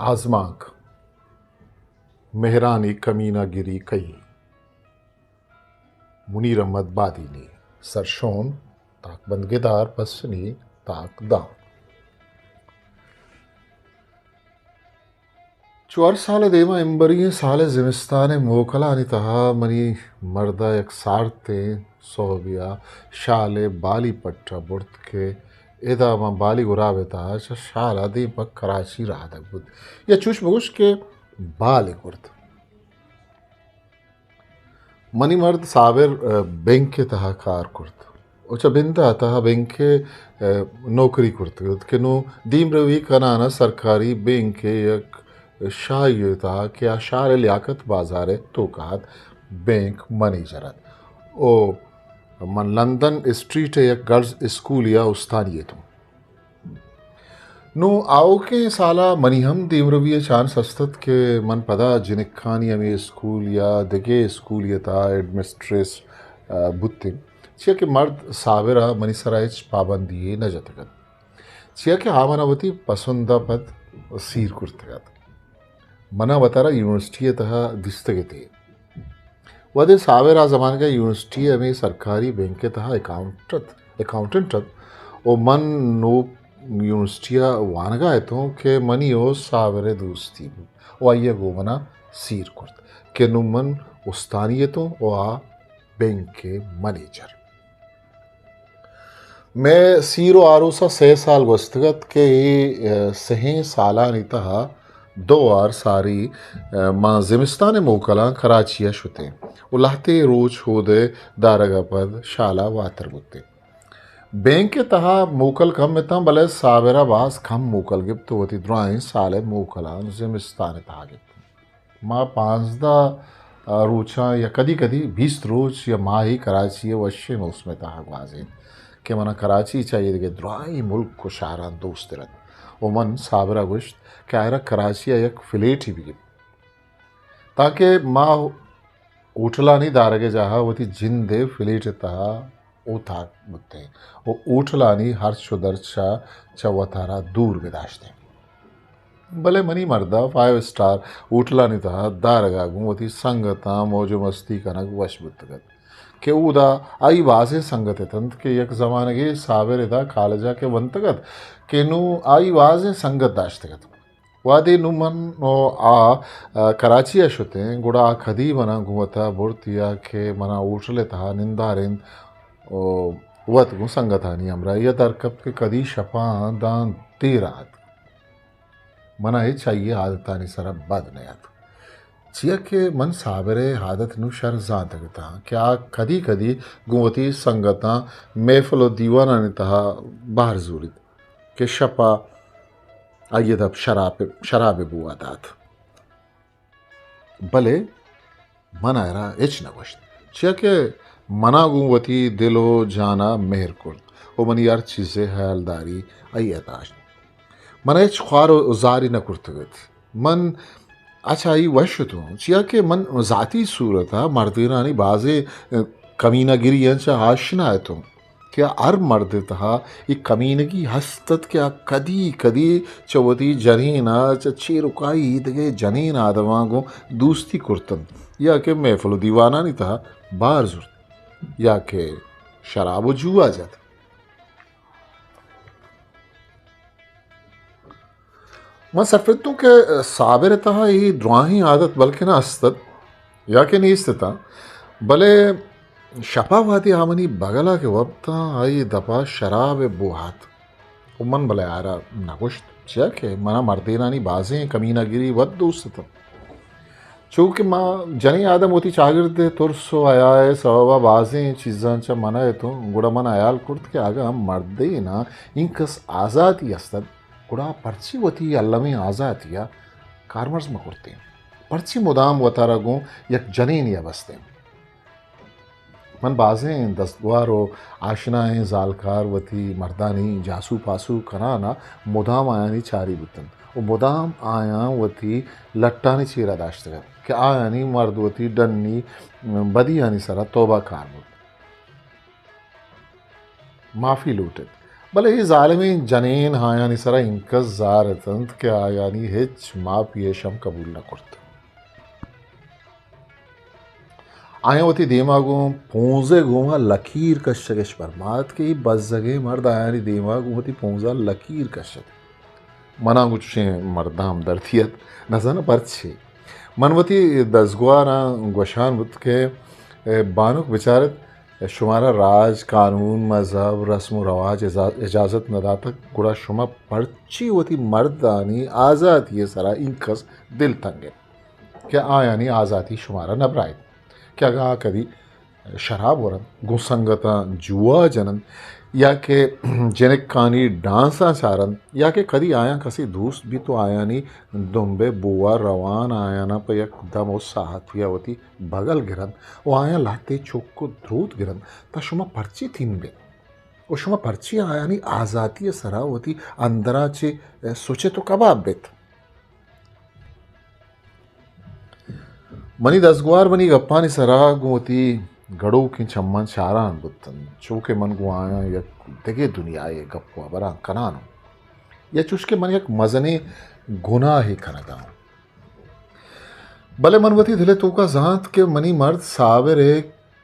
आजमाक मेहरानी कमीनागिरी कई मुनीर अहमद बादीनी सरशोन ताक बंदगेदार पसनी ताक दा 4 साल देमा इंबरी साल जिमिस्तान मोकला आणि तहा मनी मर्दा एक सारते सोबिया शाले बाली पट्टा बुर्त के एदा मा बाली गुरावे ता शाला दे पक कराची रहा तक बुद या चुश बगुश के बाली गुर्त मनी मर्द साबिर बैंक के तहा कार कुर्त ओचा बिंदा तहा बैंक के नौकरी कुर्त के नो दीम रवी कनाना सरकारी बैंक के एक शाही था कि आशार लियाकत बाजार तो कात बैंक मैनेजर ओ मन लंदन स्ट्रीट एक गर्ल्स स्कूल या उस्तानिये तो नो आओ के साला मनी हम दीमरवी चान सस्तत के मन पदा जिनिखानी हमें स्कूल या दगे स्कूल या था एडमिनिस्ट्रेस बुत्ते छिया के मर्द सावेरा मनी सराइच पाबंदी न जतगत छिया के आमनावती पसंदा पद सीर कुर्तगत मना बतारा यूनिवर्सिटी तहा दिस्तगते वदे सावेरा जमान का यूनिवर्सिटी हमें सरकारी बैंक के तहा अकाउंटेंट ओ मन नो यूनिवर्सिटिया वानगा है तो के मनी ओ सावेरे दोस्ती ओ आइए गो मना सीर कुर्त के नु मन उस्तानिये तो ओ आ बैंक के मैनेजर मैं सीरो आरोसा 6 साल वस्तगत के सही साला नितहा 2 सारी माँ जिमिस्तान मोकला कराचिया शुते उलाहते रोज होदे दारगा पद शाला वातर बुते बैंक के तहा मोकल कम में था भले सावेरा बास कम मोकल गिप तो होती द्राइन साले मोकला जिमिस्तान तहा गिप माँ 5 रोचा या कदी कदी 20 रोज या माँ ही कराची वश्य में उसमें तहा ग्वाजे के मना कराची चाहिए कि द्राई मुल्क को शारा दोस्त रत ओमन साबरा गुश्त क्या कराची एक फ्लेट ही भी ताकि माँ उठला नहीं दारगे जहा वो थी जिंदे फ्लेट तहा ओ था बुते वो उठला नहीं हर शुदरचा चवतारा दूर विदाशते भले मनी मर्दा 5 स्टार उठला नहीं था दारगा वो थी संगता मौजो मस्ती कनक वश बुतगत के उदा आई वाजे संगत तंत के एक जमाने के सावेरे था खालजा के वंतगत के नु आई वाजे संगत दाश्तगत वादे नुमन नो कराची अशुते गुड़ा खदी मना घुमता बुर्तिया के मना उठले था निंदारिंद ओ वत गु संगतानी हमरा या दरकब के कदी शपा दान तेरात मना हे चाहिए आदतानी सरा बद नयात चिया के मन साबरे हादत नु शर जातगता क्या कदी कदी गुवती संगता महफलो दीवाना ने तहा बाहर जुरित के शपा आइए दब शराब बुआ दात भले मना एरा एच नवश्त चिया के मना गुवती दिलो जाना मेहर कुर्द ओ मनी यार चीज़े हयालदारी आइए दाश मना एच ख्वार उजारी न कुर्तगत मन अच्छा ये वश तो चिया के मन ज़ाती सूरत है मर्दीरानी बाजे कमीनागिरी यांचा आशना है तो क्या अर मर्द तहा ये कमीनगी हस्तत क्या कदी कदी चवती जनीना चच्छी रुकाई दगे जनीन आदमा को दोस्ती कुर्तन या के महफल दीवाना नहीं था बाहर जुर्त या के शराब जुआ जाता मैं सफरतों के साबिर तहा ही द्वाही आदत बल्कि ना अस्तत या के नहीं स्थिता भले शपावादी आमनी बगला के वक्ता आई दपा शराब बुहात उमन भले आरा नगुश्त के मना मर्देनानी बाजें कमीनागिरी वद दोस्त चूँकि माँ जनी आदम होती चागिरदे तुरसो आया है सवा बाजें चीज़ां चा मना है तो गुड़ा मन आयाल कुर्त के आगे हम मर्दे ना इंकस आज़ादी अस्तत गुड़ा पर्ची वती अल्लमी आज़ातिया कार्मर्स में कुर्ते पर्ची मुदाम वतारा गो यक जनीन या बसते मन बाजें दस्तवारो आशनाएं जालकार वती मर्दानी जासू पासू कराना मुदाम आयानी चारी बुतन वो मुदाम आया वती लट्टानी चीरा दाश्त कर कि आयानी मर्द वती डन्नी बदी आनी सरा तोबा कार बुत माफ़ी लूटे भले ही जालिमी जनीन हायानी सरा इंकस जारतंत के आयानी हिच माप येशम कबूल न करत आयावती दिमागो पोंजे गुमा लकीर कशगश परमात के बस जगे मर्द आयानी दिमाग वती पोंजा लकीर कशग मना गुच्छे मर्दाम दर्थियत नजन परछे मनवती दसगुआरा गोशान बुत के बानुक बिचारत शुमारा राज कानून मजहब रस्म रवाज इजाज़त नदातक गुड़ा शुमा पर्ची वती मर्दानी आज़ादी सरा इंकस दिल तंगे क्या आयानी आज़ादी शुमारा नबराय क्या गा कदी शराब वरन गुसंगता जुआ जनन या के जेनेक कानी डांसा चारन या के कदी आया कसी दूस भी तो आया नी दुम्बे बुआ रवान आया ना पे एकदम उस साहतियावती बगल गिरन वो आया लाते चोक को ध्रुत गिरन ता शुमा पर्ची थीन बे वो शुमा पर्ची आया नी आजाती सरावती अंदराचे सोचे तो कबाब बेत मनी दसगुआर बनी गप्पानी सरा गुवती गड़ो की चम्मन शारान बुत्तन चूके मन गुआया या देगे दुनिया ये गप्पा बरा कनानो या चुष्के मन एक मजने गुनाह ही कनदा भले मनवती दिले तो का जात के मनी मर्द सावेरे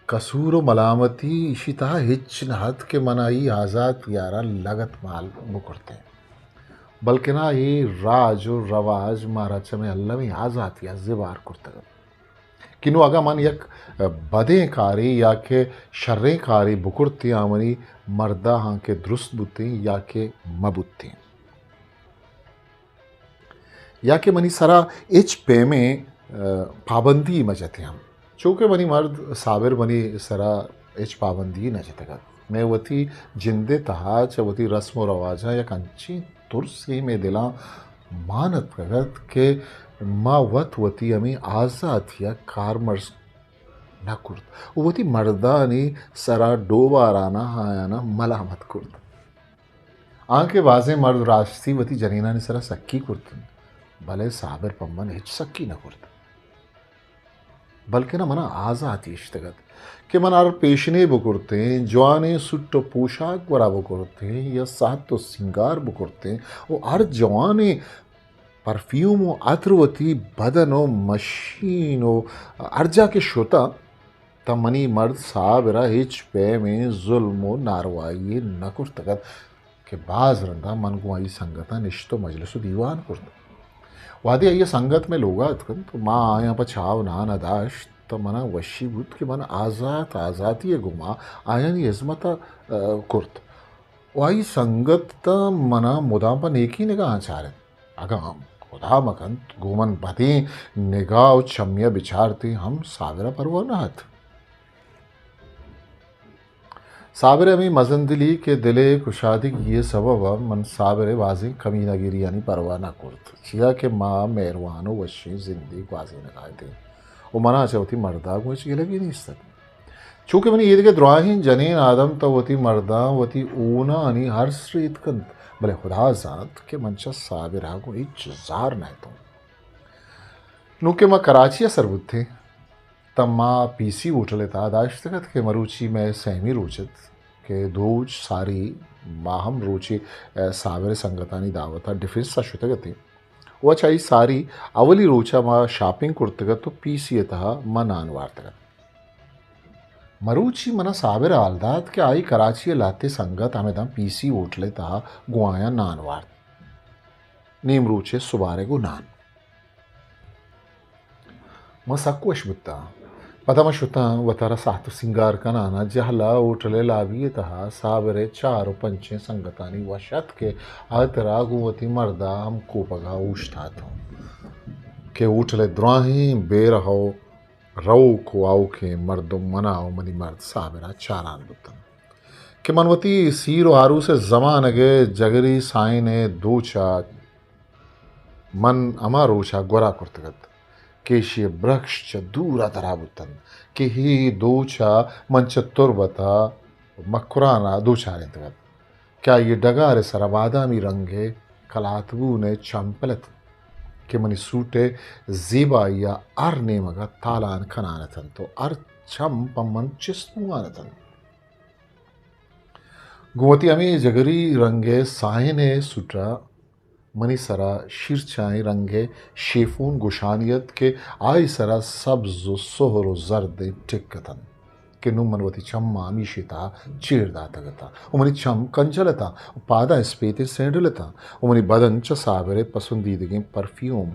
कसूर मलामती इशिता हिच नहत के मनाई आज़ाद यारा लगत माल मुकरते बल्कि ना ये राज और रवाज मारा चमे अल्लाह में आज़ाद या जिबार करते किनु अगा मन यक बदे कारी या के शर्रे कारी बुकुरती आमनी मर्दा हाँ के दुरुस्त बुत्ती या के मबुत्ती या के मनी सरा इच पे में पाबंदी मजते हम चूँकि मनी मर्द साबिर बनी सरा इच पाबंदी न जतगा मैं वती जिंदे तहा च वती रस्म व रवाजा या कंची तुरसी में दिला मानत प्रगत के माँ वती अमी आज़ाद या कारमर्स न कुर्त वती मर्दानी सरा डोबाराना हायाना मलामत कुर्त आंके वाजे मर्द रास्ती वती जनीना ने सरा सक्की कुर्तन भले साबिर पम्मन हिच सक्की न कुर्त बल्कि ना मना आज़ाद इश्तगत कि मनार पेशने बुकुरते जवाने सुट्टो पोशाक बरा बुकुरते या साथ तो सिंगार बुकुरते वो हर जवाने परफ्यूम अत्रवती बदनो मशीनो अर्जा के शोता तमनी मर्द साबिरा हिच पे में जुल्म नारवाई न कुर्तगत के बाज रंदा मन गुआई संगता निश्तो मजलिसो दीवान कुर्त वादे ये संगत में लोगा तो माँ आया पर छाव ना नदाश तो मना वशीभूत के मन आज़ाद आज़ादी गुमा आयन यजमता कुर्त वाई संगत त मना मुदाम पर नेकी निगाह चारे अगम खुदा मकंत गोमन बदी निगाह छम्य बिचारती हम सागरा परवानात साबिर में मजंदिली के दिले कुशादी ये सबब मन साबिर वाजी कमीनागिरी यानी परवाना कुर्त चिया के माँ मेहरवानो वशी जिंदगी वाजी नगाते वो मना चौथी मर्दा को लगी नहीं सक चूँकि मैंने ईद के द्राहीन जनीन आदम तो वती मर्दा वती ऊना अनि हर स्ट्रीट कंत भले खुदा जात के मंचा साबिरा को इजार न तो नूके माँ कराची सरबुत थे तम्मा पीसी उठले था दाश्तगत के मरुची में सहमी रोचत के दोज सारी माहम रोचे सावेरे संगतानी दावता डिफेंस सा शुतगते व चाई सारी अवली रोचा मा शॉपिंग कुर्तगत तो पीसी था मा नान वार्तगत मरुची मना सावेरे आलदात के आई कराची लाते संगत हमें दम पीसी उठले था गुआया नान वार्त नीम रोचे सुबारे को नान म सक्वश बुत्ता पता शुता वतारा सातु सिंगार का नाना जहला उठले लाभी तहा साबरे चारो पंचे संगतानी वशत के आतरा गुवती मर्दा हम को पगा उष्ठा था के उठले द्राही बेरहो रऊ को आओ के मर्दो मनाओ मनी मर्द साबरा चारान बुतन के मनवती सीरो आरू से जमान गे जगरी साइने दोचा मन अमारोचा गोरा कुर्तगत केशी वृक्ष दूरा तराबुतन के ही दोचा मंच तुरबता मकुराना दोचारे तगत क्या ये डगारे सरबादामी रंगे कलातबू ने चंपलत के मनी सूटे जीबा या अर ने मगा तालान खनानतन तो अर चम पमन चिस्मुआनतन गुवती आम्ही जगरी रंगे सायने सुट्रा मनी सरा शिरचाई रंगे शेफून गुशानियत के आई सरा सब्ज सोहरो जर्द टिक्कतन के नु मनवती चम्मा मीशिता चीरदा तगता उमनी चम कंचलता पादा स्पेते सेंडलता उमनी बदन च साबरे पसंदीदगी परफ्यूम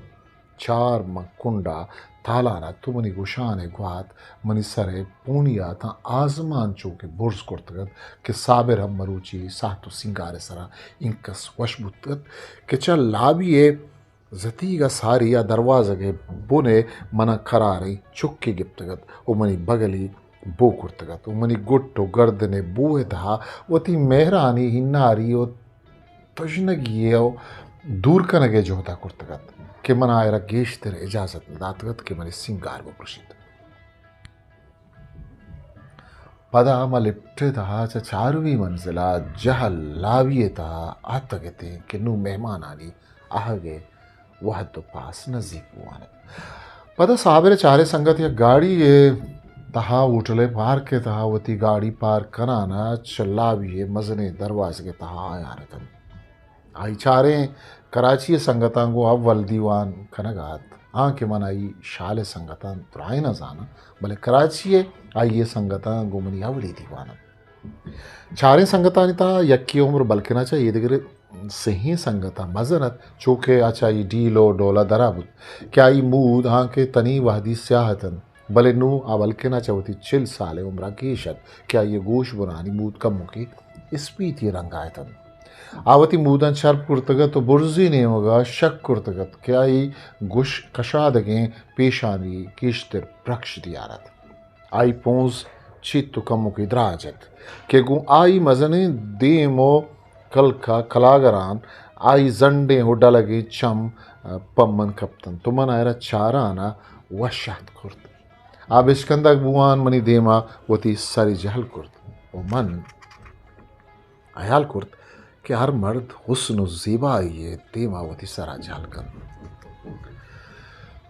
चार मकुंडा तालाना तुमनी गुशाने ग्वात मनी सरे पूनिया था आजमान चौके बुर्ज कुर्तगत के साबिर हम मरूची सातु सिंगारे सरा इंकस वशबुतगत के चल लाबिये जतीगा सारी या दरवाजा के बुने मना खरारी चुक्की गिप्तगत उमनी बगली बो कुर्तगत उमनी गुट्टो गर्दने बूहे था वती मेहरानी हिन्नारी ओ तजनगियो दूर कनगे जो होता कुर्तगत के मन आयरा गेश तेरे इजाजत दातगत के मने सिंगार बप्रशित पदा मलिप्टे था चारवी मंजिला जहल लाविये था आतगते के नु मेहमान आनी आहगे वह तो पास नजीक हुआने पदा साबरे चारे संगत या गाड़ी ये तहा उठले पार के तहा वती गाड़ी पार कराना चलाविये मजने दरवाजे के तहा आया रतन आई चारे कराची संगतांगो अव्वल दीवान कनगात के मन आई शाले संगतान तुराय न जाना भले कराची आई ये संगतांगो मनी अवली दीवान चारे संगतानिता यक्की उम्र बल्कनाचा येदगिरे सही संगता मजनत चोके आचाई डीलो डोला दराबुत क्या ई मूद के तनी वहदी स्याहतन भले नू आवलकेना चवती चिल साले उम्र केशत क्या ये गोश बुनानी मूद कम की स्पीति रंगायतन आवती मूदन शर्प कुर्तगत तो बुर्जी ने होगा शक कुर्तगत क्या ही गुश कशादगे पेशानी किश्तर प्रक्ष दियारत आई पोंस चित्त कमु की द्राजत के गु आई मजने देमो कल का कलागरान आई जंडे हो डलगे चम पम्मन कप्तन तुमन आयरा चाराना वशात कुर्त आब इस्कंदक बुआन मनी देमा वती सारी जहल कुर्त ओ मन अयाल कुर्त कि हर मर्द हुस्न ज़ेबा ये देमावती सरा झालकन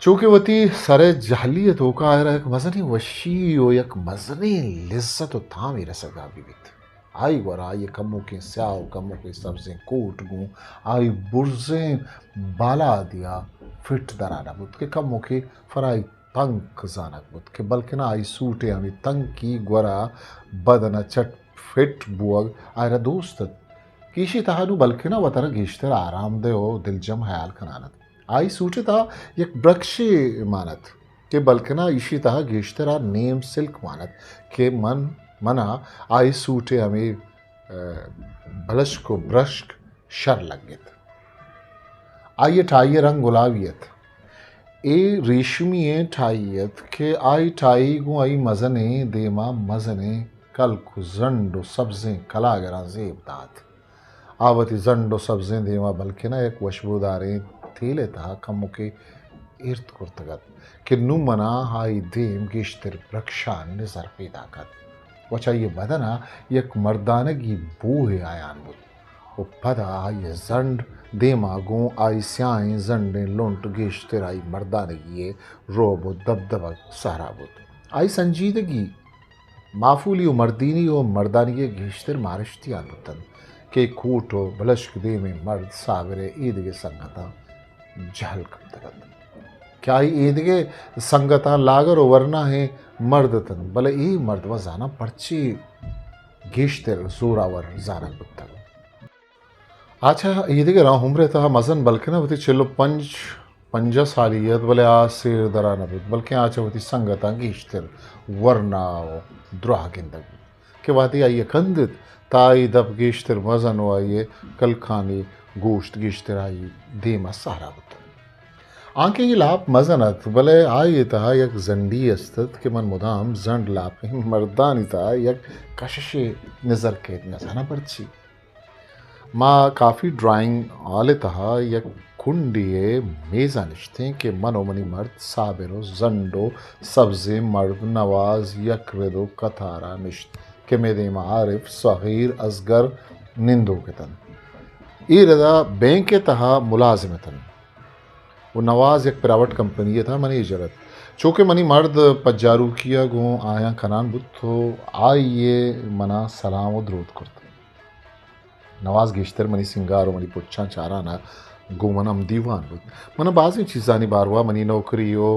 चूँकि वती सरे जहलियत होका आयरा एक मजनी वशी हो एक मजनी लिज्जत हो था मेरे सगा बीबित आई वरा ये कमों के स्याव कमों के सब्जें कोट गूँ आई बुर्जें बाला दिया फिट दराना बुत के कमों के फराई तंक जानक बुत के बल्कि ना आई सूटे हमें तंग की ग्वरा बदना चट फिट बुअग आयरा दोस्त किशी तहानु बल्कि ना वतर गेश्तर आरामदे हो दिलजम हयाल खनानत आई सूटे था एक ब्रक्षे मानत के बल्कि ना इशी तहा गेश्तर नेम सिल्क मानत के मन मना आई सूटे हमें बलश को ब्रश्क शर लगित आई ठाइये रंग गुलाबियत ए रेशमी ठाइयत के आई ठाई गु आई मजने देमा मजने कल को जंडो सब्जें कलागरा जेब दात आवती जंडो सब्जें देवा बल्कि ना एक वशबूदारे थेले था कमो के इर्त कुर्तगत कि नु मना हाई देम गिश्तर रक्षान निजर पैदा कर वचा ये बदना एक मर्दानगी बूहे आयान बुद वो पदा ये जंड देमा गो आई स्याई जंडे लोंट गिश्तर आई मर्दानगी ये रोबो दबदबा सारा बुद आई संजीदगी माफूली व मर्दीनी व मर्दानी गिश्तर मारिश्ती आनुतन के कूटो बलश्क दे में मर्द सावरे ईदगे संगता जहल कप्तगत क्या ही ईदगे संगता लागर वरना है मर्द तन भले ई मर्द व जाना पर्ची गेश्तर जोरावर जाना कुत्ता अच्छा ईदगे राह उम्र था मजन बल्कि ना होती चलो पंजा सालियत भले आ सिर दरा न बल्कि आचा होती संगता गेश्तर वरना द्रोह गिंदग के बाती आई कंदित ताई दब गेश्तर मजन वाइये कल खानी गोश्त गेश्तर आई देमा सारा बुत आंखें की लाप मजनत भले आई था यक जंडी अस्तत के मन मुदाम जंड लाप मर्दानी था यक कशशे नजर के नजाना पर्ची माँ काफ़ी ड्राइंग आले तहा यक कुंडिये मेज़ा निश्ते के मनोमनी मर्द साबिरो जंडो सब्ज़े मर्द नवाज यक रेदो कथारा निश्त के मेरे मारिफ सगीर असगर निंदो के तन ई रदा बैंक के तहा मुलाजिमतन वो नवाज एक प्राइवेट कंपनी था मनी इजरत चूँकि मनी मर्द पज्जारू किया गो आया खनान बुत तो आई ये मना सलाम व द्रोद करते नवाज गेश्तर मनी सिंगारो मनी पुच्छा चाराना गोमनम दीवान बुत मन बाज़ी चीज़ानी बारवा मनी नौकरियो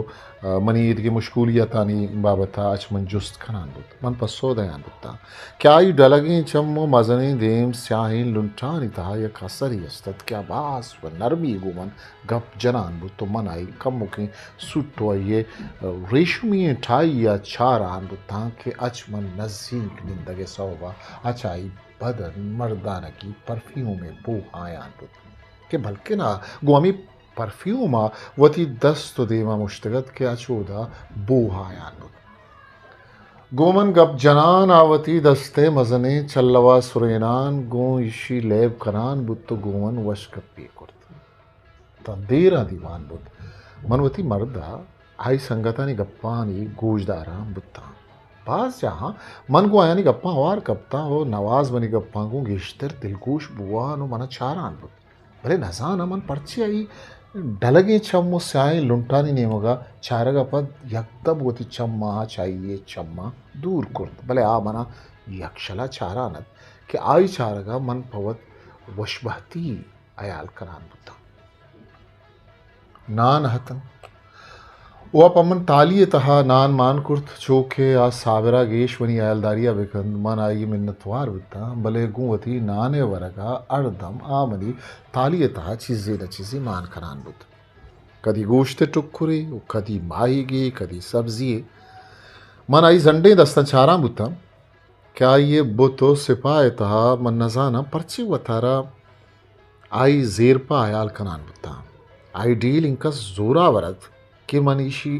मनी इदगे मुश्कूलियतानी बाबता अच मन जुस्त खनान बुत मन पसो दयान बुता क्या ई डलगी चम्मो मजनी देम स्याहीन लुंटानी तहा या कसरी अस्तत क्या बास व नरमी गोमन गप जनान बुत तो मन आई कम मुकी सुटो ये रेशमी ठाई या चारान बुता के अच मन नज़दीक निंदगे सौबा अचाई बदन मर्दाना की परफ्यूम में बू आयान बुत के बल्कि ना गोमी परफ्यूमा वती दस्त देमा मुश्तगत के अचोदा बूहायान गोमन गप जनान आवती दस्ते मजने चल्लवा सुरेनान गो इशी लेब कनान बुत गोमन वश कप्पी कुर्त तंदेरा दीवान बुत मनवती मर्दा आई संगतानी गप्पानी गोजदारा बुत्ता पास जहाँ मन को आयानी गप्पा वार कप्ता हो नवाज बनी गप्पा को गिश्तर दिलगोश बुआ नो मना चारान बुत भले नजाना मन पर्ची आई डलगे चम्मो स्याय लुंटानी नेमगा चारगा पद यकदम गोती चम्मा चाहिए चम्मा दूर कुर्त भले आ मना यक्षला चारानत कि आई चारगा मन पवत वशबहती अयाल करान बुता नान हतन व पमन तालिये तहा नान मान कुर्त चोखे आ सावरा गेशवनी आयलदारिया बेकंद मन आई मिन्नतवार बिता भले गुवती नाने वरगा अर्दम आमली तालिये तहा चीज़े न चीज़े मान खरान बुत कदी गोश्त टुक्कुरे कदी माहीगे कदी सब्जी मन आई जंडे दस्ता चारा बुता क्या ये बुतो सिपाह तहा मन नजाना पर्ची वतारा आई जेरपा आयाल खनान बुता आई डील इनका जोरा वरत कि मनीषी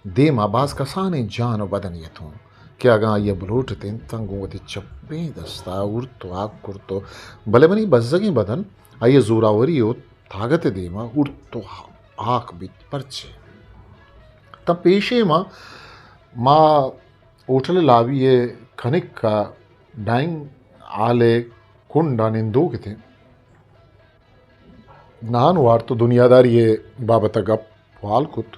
देम आबाज कसाने जान और बदनियत हूँ क्या गा ये बलोट तेन तंगोती चप्पे दस्ता उर्तो आग कुर्तो भले मनी बज्जगी बदन आइए जोरावरी हो ताकत देमा उर्तो आक बित परचे तब पेशे माँ ओठल लावी ये खनिक का डाइंग आले कुंडा निंदो के थे नान वार तो दुनियादारी ये बाबत गप वाल कुत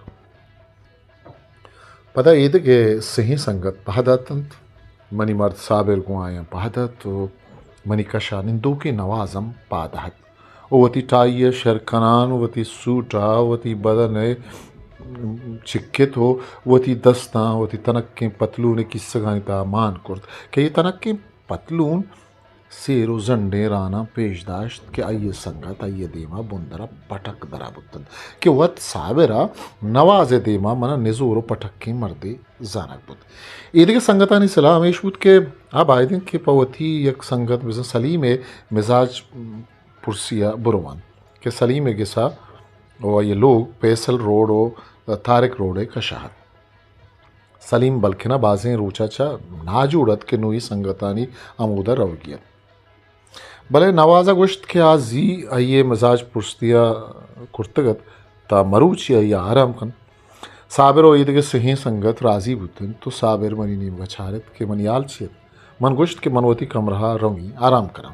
पता ईद के सही संगत पहदतंत मनी मर्द साबिर को आया पहदत मनी कशा निंदो के नवाजम पादहत वती टाइय शरकनान वती सूटा वती बदन चिक्कित हो वती दस्ता वती तनक के पतलून की सगानिता मान कुर्त के ये तनक के पतलून सेरो जंडे राना पेशदाश्त के आइए संगत आइए देमा बुंदरा पटक दरा बुतन के वत सावेरा नवाजे देमा मना निजोरो पटक के मर्दे जानक बुत ईद के संगतानी सलाह हमेश बुत के अब आए दिन के पवती एक संगत बिजन सलीम मिजाज पुरसिया बुरवान के सलीम गिसा और ये लोग पैसल रोड और तारिक रोड कशाहत सलीम बल्खिना बाजें रोचाचा नाजुड़त के नुई संगतानी अमूदा रवगियत भले नवाजा गुश्त के आजी आइए मजाज पुरस्तिया कुर्तगत ता मरूची आइए आराम कन साबिर और ईद के सही संगत राजी बुतन तो साबिर मनी नीम गछारत के मन यालचियत मन गुश्त के मनवती कमरहा रंगी आराम करा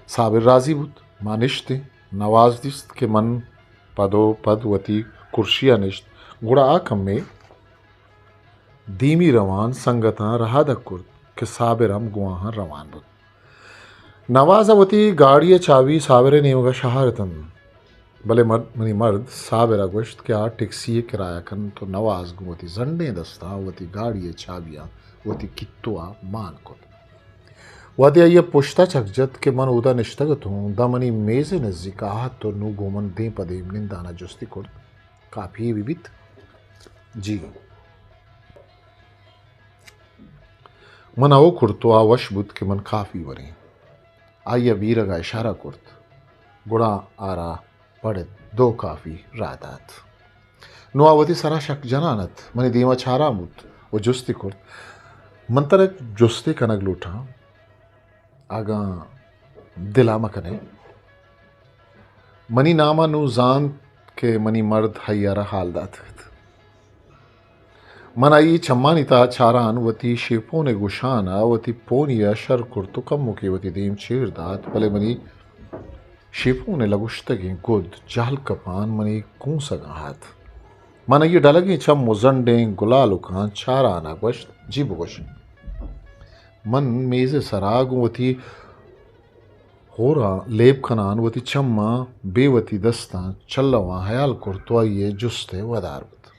साबिर राजी बुत मानिश्ते नवाज दिस्त के मन पदो पदवती कुर्शिया निश्त गुड़ा आकम में धीमी रवान संगता रहा दकुर्द के साबिरम गुआहा रवान बुत नवाजावती गाड़िया चावी सावेरे नेमगा शहारतन भले मनी मर्द सावेरा गोश्त क्या टैक्सी किराया कन तो नवाज गुवती जंडे दस्ता वती गाड़िया चाबिया वती कित्तुआ मान को वती आइए पुश्ता चकजत के मन उदा निश्तगत हूँ दमनी मेजे नजदीक आहत तो नु गोमन दे पदे निंदाना जुस्ती कुर्द काफी विविध जी मन आओ कुर्तो आवश बुत के मन काफी वरे आइया वीर का इशारा कुर्त गुड़ा आरा पड़े दो काफ़ी रादात नुआवती सरा शक जनानत मनी दीमा छारा मुत वो जुस्ती कुर्त मंतर जुस्ती कनक लूठा आगा दिला मकने मनी नामा नु जान के मनी मर्द हय्यारा हाल दात मन आई चम्मानिता चारान वती शेपों ने गुशाना वती पोनिया शर कुर्तु कम मुके वती देम चेर दात भले मनी शेपों ने लगुश्तगी गुद जाल कपान मनी कूं सगा हाथ मन ये डलगी चम मुजंडे गुलाल उकान चाराना गोश्त जीब गोश मन मेज़े सराग वती होरा लेब खनान वती चम्मा बेवती दस्ता चल्लवा हयाल कुर्तो ये जुस्ते वदारबुत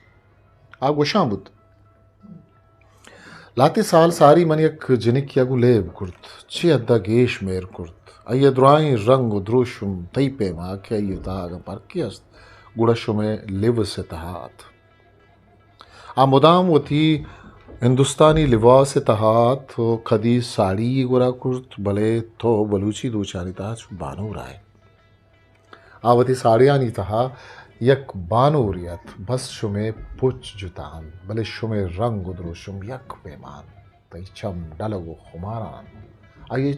आ गोशाबुत लाते साल सारी मन यक जनिक यागु लेब कुर्त ची अद्दा गेश मेर कुर्त अय द्राई रंग द्रोशुम तैपे मा के अय ताग परकियस्त गुड़शुमे लिव से तहात आ मुदाम वती हिंदुस्तानी लिबास तहात तो खदी साड़ी गुरा कुर्त भले तो बलूची दूचानी तहा बानो राय आवती साड़ियानी तहा यक बानोरियत बस शुमे पुच जुतान भले शुमे रंग उद्रो शुम यक पेमान तई चम डलगो खुमारान आये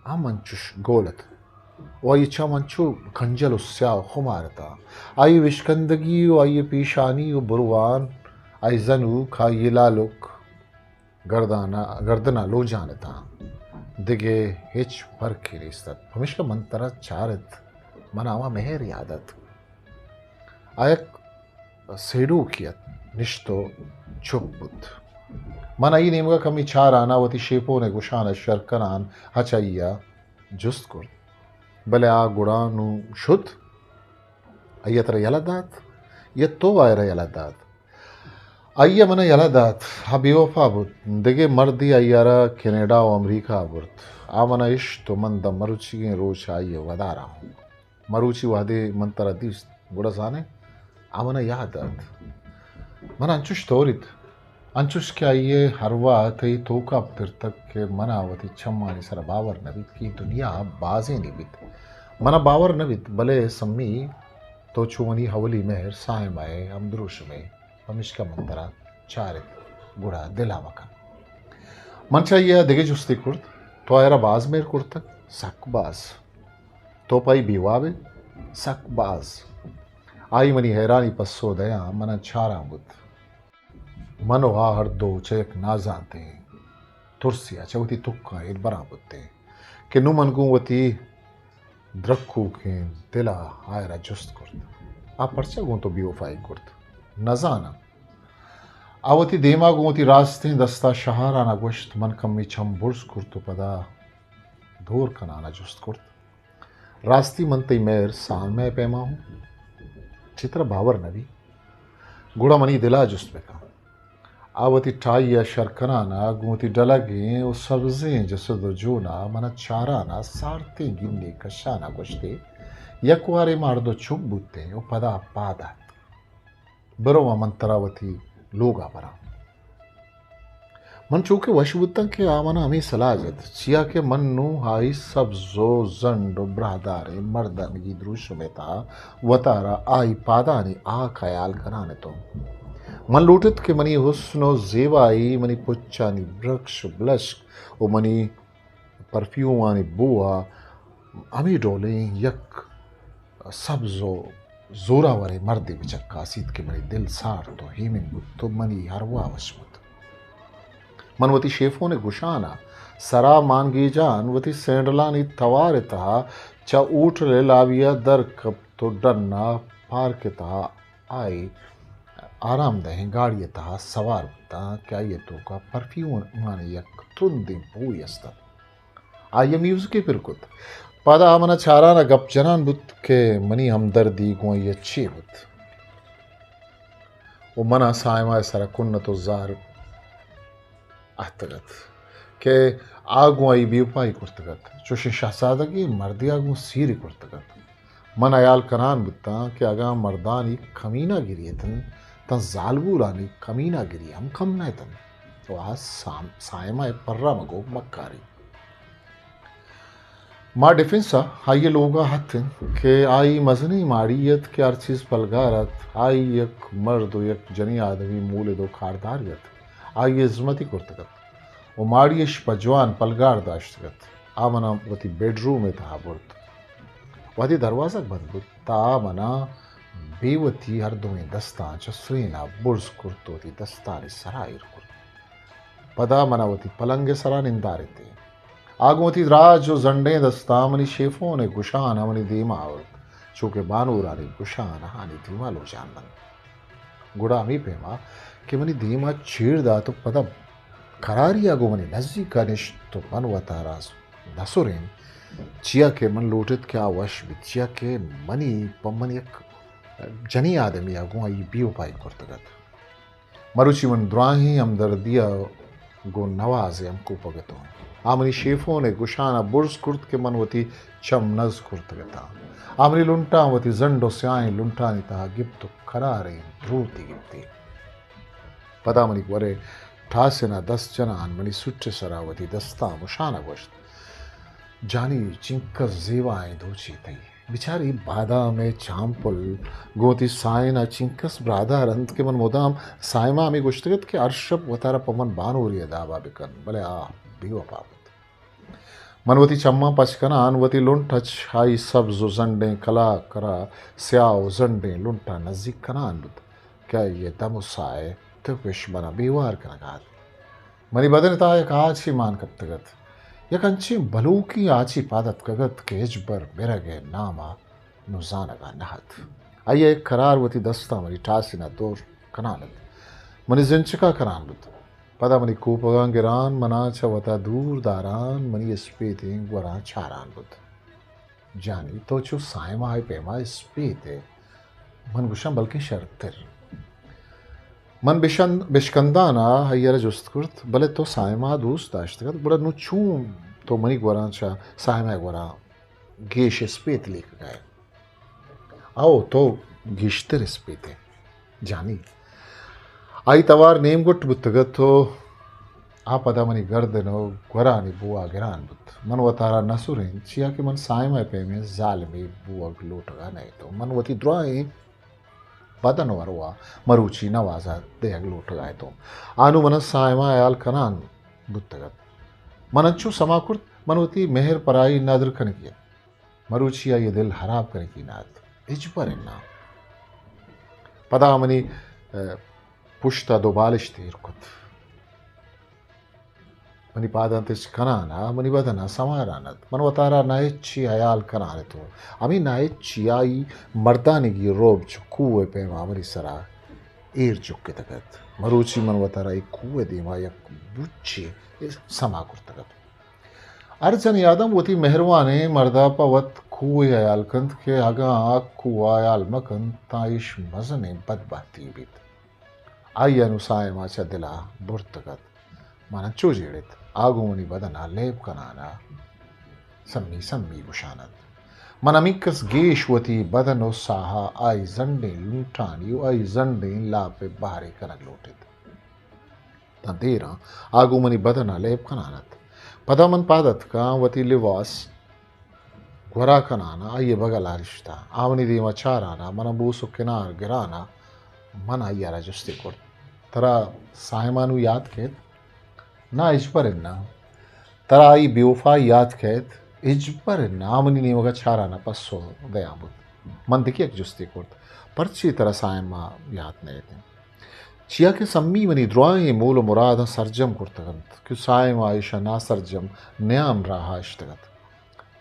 आमंचुश गोलत वाई चमंचु खंजल उस्या खुमारता आई विश्कंदगी आई पीशानी बुरवान आई जनु खाई लालुक गर्दना लो जानता दिगे हिच पर खिरिस्तत हमेशा मंतरा चारत मनावा मेहर यादत आयक सेडू कियत निश्तो चुपबुत मन आई नेमगा कमी चार आनावती शेपो ने गुशान शर्कनान हचैया जुस्त कुर्त भले आ गुड़ानु शुद्ध अय्यतर यलदात ये तो आयरा यलदात अय्य मन यलदात हा बेवफा बुत दिगे मर्दी अय्यारा कनाडा और अमेरिका बुत आ मन इश तो मन द मरुची रोज आइए वदारा हूँ मरुची वादे मन तरा दिस गुड़ा साने आ मन यादत मन अंचुश तोरित अंचुश के आइए हरवा थई तोका फिर तक के मनावती छम्मानी सर बावर नबित की दुनिया बाजे निबित मना बावर नबित भले सम्मी तो चुमनी हवली मेहर साय माए अमद्रुश में हमिश्का मंतरा चारित गुड़ा दिला मका मन चाहिए दिगे जुस्ती कुर्त तो आयरा बाज मेर कुर्तक सकबाज तो पाई बीवाबे सकबाज आई मनी हैरानी पस्सो दया मना छारा बुत मनोहा हर दो चेक ना जानते तुरसिया चवती तुक्का इन बराबते कि नु मनगुवती द्रक्कू के दिला आयरा जुस्त कुर्त आ परचा गो तो बियोफाई कुर्त नजाना आवती देमा गोती रास्ते दस्ता शहारा ना गोश्त मन कम्मी छम बुर्स कुर्तु पदा धोर कनाना जुस्त कुर्त रास्ती मनते मेर सामे पैमा हूँ चित्र बावर नबी गुड़ा मनी दिला जुस्त बेका आवती टाइया शर्कनाना गोती डलगे ओ सब्जें जसद जोना मना चाराना सारते गिन्ने कशाना गोश्ते यकवारे मार्दो चुप बुते ओ पदा पादात बरोवा मंतरावती लोगा बरा मन चूके वशबुत्ता के आमना हमें सलाजत चिया के मन नु हाई सब जो जंड ब्रादारे मर्दन की दृश्य में था वतारा आई पादानी आ ख्याल कराने तो मन लूटित के मनी हुस्नो जेवाई मनी पुच्चानी वृक्ष ब्लश ओ मनी परफ्यूम आनी बुआ अमी डोले यक सब्जो जोरावरे मर्दे बिचक्का सीत के मनी दिल सार तो हेमिन बुत तो मनी हरवा वशमुत मनवती शेफों ने गुशाना सरा मानगी जान वती सेंडलानी तवार था चा ऊट ले लाविया दर कब तो डरना पार के था आई आरामदेह गाड़ी तहा सवार ता क्या ये तो का परफ्यूम माने यक तुंदे बोई अस्ता आये म्यूजिक फिर कुत पादा आमना चारा ना गप जनान बुत के मनी हमदर्दी को ये अच्छी बुत वो मना सायमा सरा कुन्न तो जार अहतगत के आगु आई बीपाई कुर्तगत चोशे शहजादगी मर्दी आगु सीरी कुर्तगत मन अयाल कनान बुत्ता के आगा मर्दानी खमीना गिरियतन तन जालबूरानी कमीना गिरी हम कम नहीं तन तो आज सायमा पर्रा मगो मक्कारी माँ डिफेंसा हाई लोगा हथ के आई मजनी माड़ियत के अर्चिस पलगारत आई यक मर्द यक जनी आदमी मूल दो खारदारियत आई इज्मती कुर्तगत वो माड़ियश पजवान पलगार दाश्तगत आमना वती बेडरूम में था बुर्त वती दरवाजा बंद बुत ता मना बेवती हर दुमे दस्ता चसरीना बुर्ज कुर्तोती दस्तारी सरायर कुर्त पदा मनावती पलंगे सरा निंदारे थे आगोती राज जो जंडे दस्ता मनी शेफों ने गुशान मनी दीमा आवत चूँकि बानूरा ने गुशान हानि धीमा लो जान मन गुड़ा मी पेमा कि मनी धीमा चीड़दा तो पदा करारी आगो मनी नजदीक का निश तो मन वतारास नसुरेन चिया के मन लोटित क्या वश भी चिया के मनी पम्मन एक जनी आदमी अगुआ ये भी उपाय करतगत मरुचि मन द्राही हम दर्दिया गो नवाज हमको पगतो आमनी शेफों ने गुशाना बुर्स कुर्त के मनवती चम नज कुर्तगता आमनी लुंटा वती जंडो स्याई लुंटा निता गिप्त खरारे ध्रुति गिप्ती पदामनी वरे ठासेना 10 जना मनी सुट्टे सरावती दस्ता मुशाना गोश्त जानी चिंकस जेवाएं धोची थई बिचारी बादा में चांपुल गोती सायना चिंकस ब्रादा रंत के मन मोदाम सायमा में गुश्तगत के अर्शब वतारा पमन बानोरी दावा बिकन भले आ बीवा पापत मनवती चम्मा पचकना अनवती लुंटा छाई सब जो जंडे कला करा स्याव जंडे लुंटा नजीक कना अनबुत क्या ये दमुसाए तो विश बना बीवार कनगात मनी बदनता एक आची मान कप्तगत यकंची बलूकी आची पादत कगत केजबर मेरगे नामा नुजानगा नहत आइए एक करारवती दस्ता मनी ठासिना दोर कनानत मनी जिंचका करानबुत पदा मनी कूपगांगिरान मना चवता दूर दारान मनी स्पीति वरा चारानबुत जानी तो चु सायमा है पेमा स्पीते मन गुशा बल्कि शर्तर मन बिशकंदाना हय्यर जुस्तकुर्त भले तो सायमा दूस दाश्तगत बड़ा नु चूम तो मनी वरांचा सायमा वरा गेश स्पेत लिख गए आओ तो गिश्तर स्पेते जानी आई तवार नेम गुट बुतगत तो आ पदा मनी गर्दनो gwaraani बुआ गिरान बुत मन वतारा नसुरें चिया के मन सायमा पे में जाल में बुआ लोटगा नहीं तो मन वती द्राई बदन वरवा मरुचि नवाजा देहग लोट गाय तो आनु मन सायमा आयाल कनान बुत्तगत मनच्चु समाकुर्त मनवती मेहर पराई नादर कन किया मरुचिया ये दिल हराब कर की नाद इच पर ना पदामनी पुष्टा दो बालिश तीर कुत मनी पादांतिस कनाना मनी बदना समारानत मनवतारा नायची अयाल कनाने तो अमी नायची आई मर्दानी की रोब चुकुए पे मामरी सरा ईर चुक्के तकत मरुची मनवतारा एक कुए दीमा एक बुच्ची इस समाकुर तकत अर्जन यादम वती मेहरवाने मर्दा पवत कुए अयाल कंत के आगा कुआ अयाल मकन ताइश मजने बदबाती बीत आई अनुसाय माचा दिला बुर्तगत माना चूजेड़ित आगुमनी बदना लेप कनाना सम्मी सम्मी बुशानत मनमिकस गेशवती बदनो साहा आई जंडे लूटानी आई जंडे लापे बाहरे कनक लोटित तंदेरा आगुमनी बदना लेप कनानत पदामन पादत का वती लिवास घोरा कनाना आइए बगला रिश्ता आवनी दीमा चाराना मन बूसु किनार गिराना मन आइयारा जुस्ती कोर तरा सायमानु याद खेत ना इजपरिन्ना तरा आई बेवफा याद खेत इजपरिन्ना आमनी नीमगा चाराना पस्सो दयाबुत मन दिकी एक जुस्ती कोर्त परची तरा सायमा याद नहीं थे चिया के सम्मी मनी द्रुआई मूल मुराद सर्जम कुर्तगंत क्यों सायमा आयशा ना सर्जम न्याम रहा इश्तगत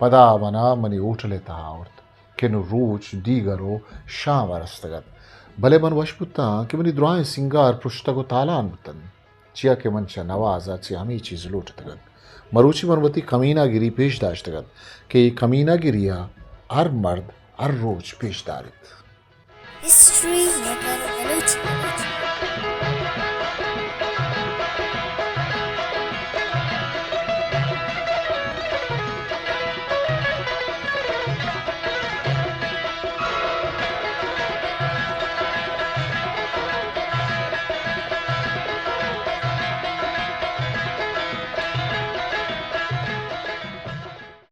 पदा वना मनी उठ लेता औरत किनु रूच दीगरो शाम वरस्तगत भले मन वशपुता कि मनी द्रुआई सिंगार पृष्ठ को तालान बुतन चिया के मंचा नवाजा चिया हमी चीज लूटतगत मरुचि मनवती कमीनागिरी पेश दाश्तगत कि कमीनागिरिया हर मर्द हर रोज पेश दारित History never allowed.